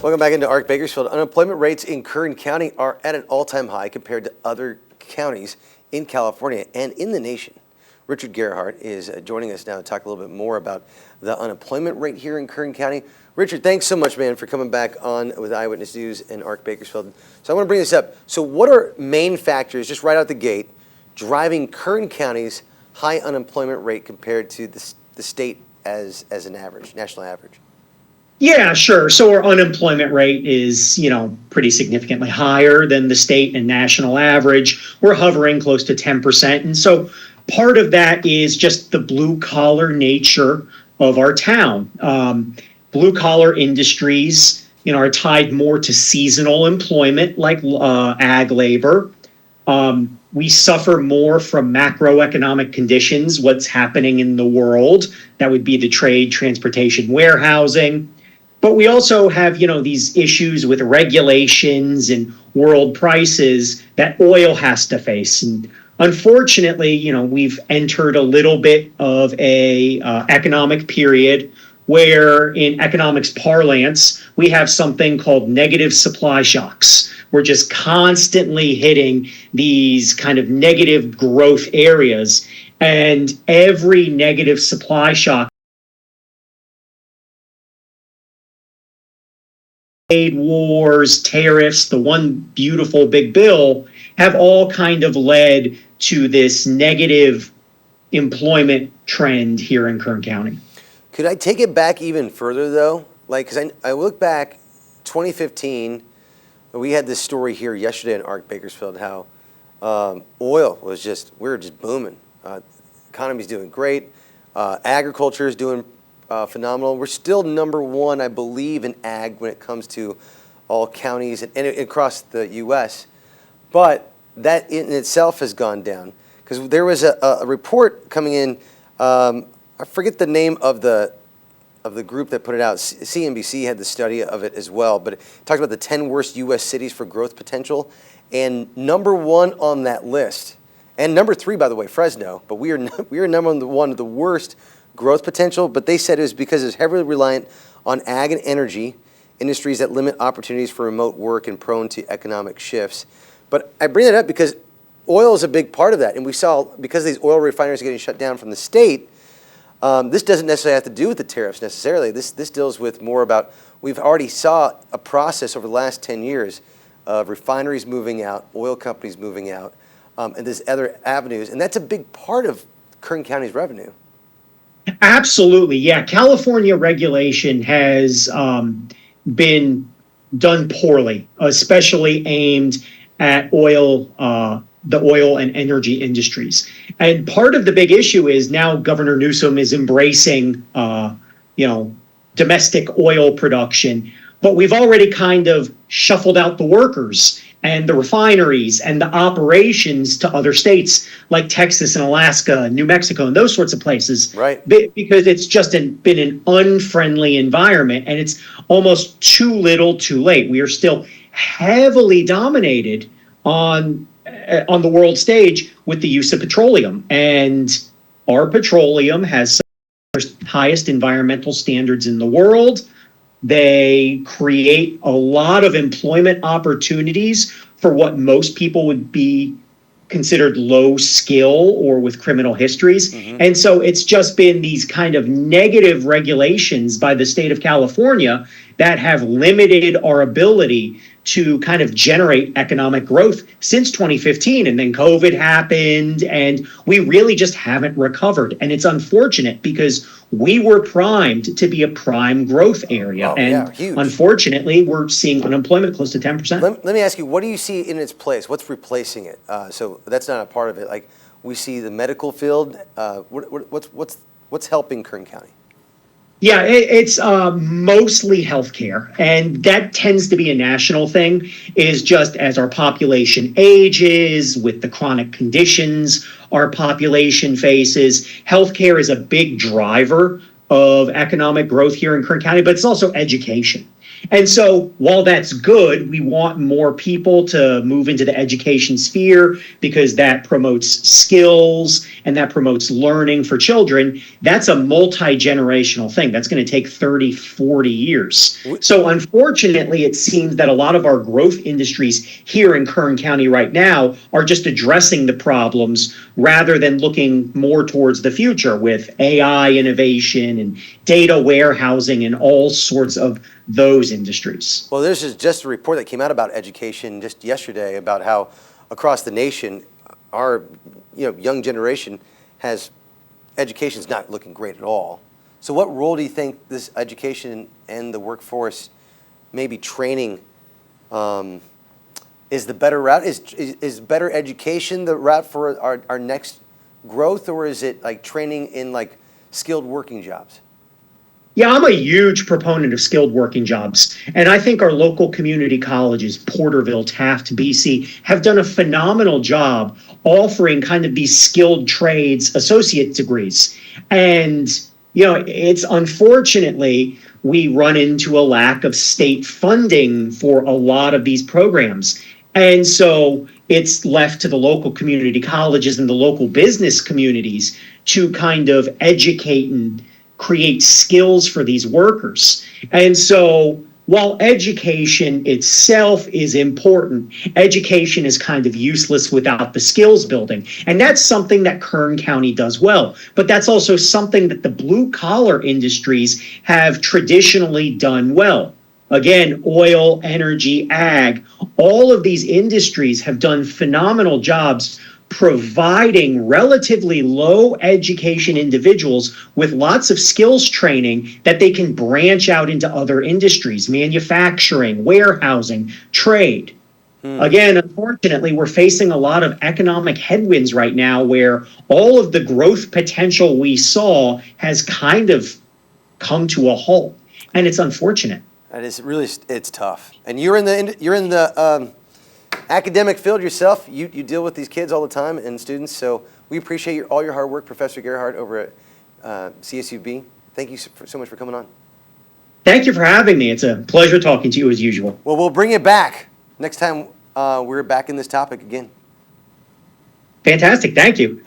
Welcome back into ARC Bakersfield. Unemployment rates in Kern County are at an all-time high compared to other counties in California and in the nation. Richard Gerhardt is joining us now to talk a little bit more about the unemployment rate here in Kern County. Richard, thanks so much, man, for coming back on with Eyewitness News and ARC Bakersfield. So I want to bring this up. So what are main factors, just right out the gate, driving Kern County's high unemployment rate compared to the state as an average, national average? Yeah, sure. So our unemployment rate is, pretty significantly higher than the state and national average. We're hovering close to 10%. And so part of that is just the blue collar nature of our town. Blue collar industries, are tied more to seasonal employment like ag labor. We suffer more from macroeconomic conditions, what's happening in the world. That would be the trade, transportation, warehousing. But we also have, these issues with regulations and world prices that oil has to face. And unfortunately, we've entered a little bit of a economic period where in economics parlance, we have something called negative supply shocks. We're just constantly hitting these kind of negative growth areas. And every negative supply shock, trade wars, tariffs, the one beautiful big bill, have all kind of led to this negative employment trend here in Kern County. Could I take it back even further, though? Because I look back, 2015, we had this story here yesterday in ARC Bakersfield, how oil was we were just booming. Economy's doing great. Agriculture is doing phenomenal. We're still number one, I believe, in ag when it comes to all counties and across the U.S. But that in itself has gone down because there was a report coming in. I forget the name of the group that put it out. CNBC had the study of it as well, but it talked about the 10 worst U.S. cities for growth potential, and number one on that list, and number three, by the way, Fresno. But we are number one of the worst growth potential, but they said it was because it's heavily reliant on ag and energy industries that limit opportunities for remote work and prone to economic shifts. But I bring that up because oil is a big part of that, and we saw because these oil refineries are getting shut down from the state. This doesn't necessarily have to do with the tariffs necessarily. This deals with more about, we've already saw a process over the last 10 years of refineries moving out, oil companies moving out, and there's other avenues, and that's a big part of Kern County's revenue. Absolutely, yeah. California regulation has been done poorly, especially aimed at the oil and energy industries. And part of the big issue is now Governor Newsom is embracing, domestic oil production, but we've already kind of shuffled out the workers and the refineries and the operations to other states like Texas and Alaska and New Mexico and those sorts of places. Right. Because it's just been an unfriendly environment, and it's almost too little too late. We are still heavily dominated on the world stage with the use of petroleum. And our petroleum has some of the highest environmental standards in the world. They create a lot of employment opportunities for what most people would be considered low skill or with criminal histories. Mm-hmm. And so it's just been these kind of negative regulations by the state of California that have limited our ability to kind of generate economic growth since 2015. And then COVID happened, and we really just haven't recovered. And it's unfortunate because we were primed to be a prime growth area. Unfortunately, we're seeing unemployment close to 10%. Let me ask you, what do you see in its place? What's replacing it? So that's not a part of it. Like, we see the medical field. What's helping Kern County? Yeah, it's mostly healthcare, and that tends to be a national thing, is just as our population ages with the chronic conditions our population faces, healthcare is a big driver of economic growth here in Kern County, but it's also education. And so while that's good, we want more people to move into the education sphere because that promotes skills and that promotes learning for children. That's a multi-generational thing. That's going to take 30, 40 years. So unfortunately, it seems that a lot of our growth industries here in Kern County right now are just addressing the problems rather than looking more towards the future with AI innovation and data warehousing and all sorts of those industries. Well, this is just a report that came out about education just yesterday about how across the nation, our young generation has education's not looking great at all. So what role do you think this education and the workforce, maybe training, is the better route? Is better education the route for our next growth, or is it like training in like skilled working jobs? Yeah, I'm a huge proponent of skilled working jobs. And I think our local community colleges, Porterville, Taft, BC, have done a phenomenal job offering kind of these skilled trades associate degrees. And, it's unfortunately, we run into a lack of state funding for a lot of these programs. And so it's left to the local community colleges and the local business communities to kind of educate and create skills for these workers. And so while education itself is important, education is kind of useless without the skills building. And that's something that Kern County does well. But that's also something that the blue collar industries have traditionally done well. Again, oil, energy, ag, all of these industries have done phenomenal jobs providing relatively low education individuals with lots of skills training that they can branch out into other industries, manufacturing, warehousing, trade. Again, unfortunately, we're facing a lot of economic headwinds right now where all of the growth potential we saw has kind of come to a halt, and it's unfortunate. That is really, it's tough. And you're in the academic field yourself. You deal with these kids all the time and students, so we appreciate all your hard work, Professor Gerhardt over at CSUB. Thank you so much for coming on. Thank you for having me. It's a pleasure talking to you as usual. Well, we'll bring it back next time we're back in this topic again. Fantastic. Thank you.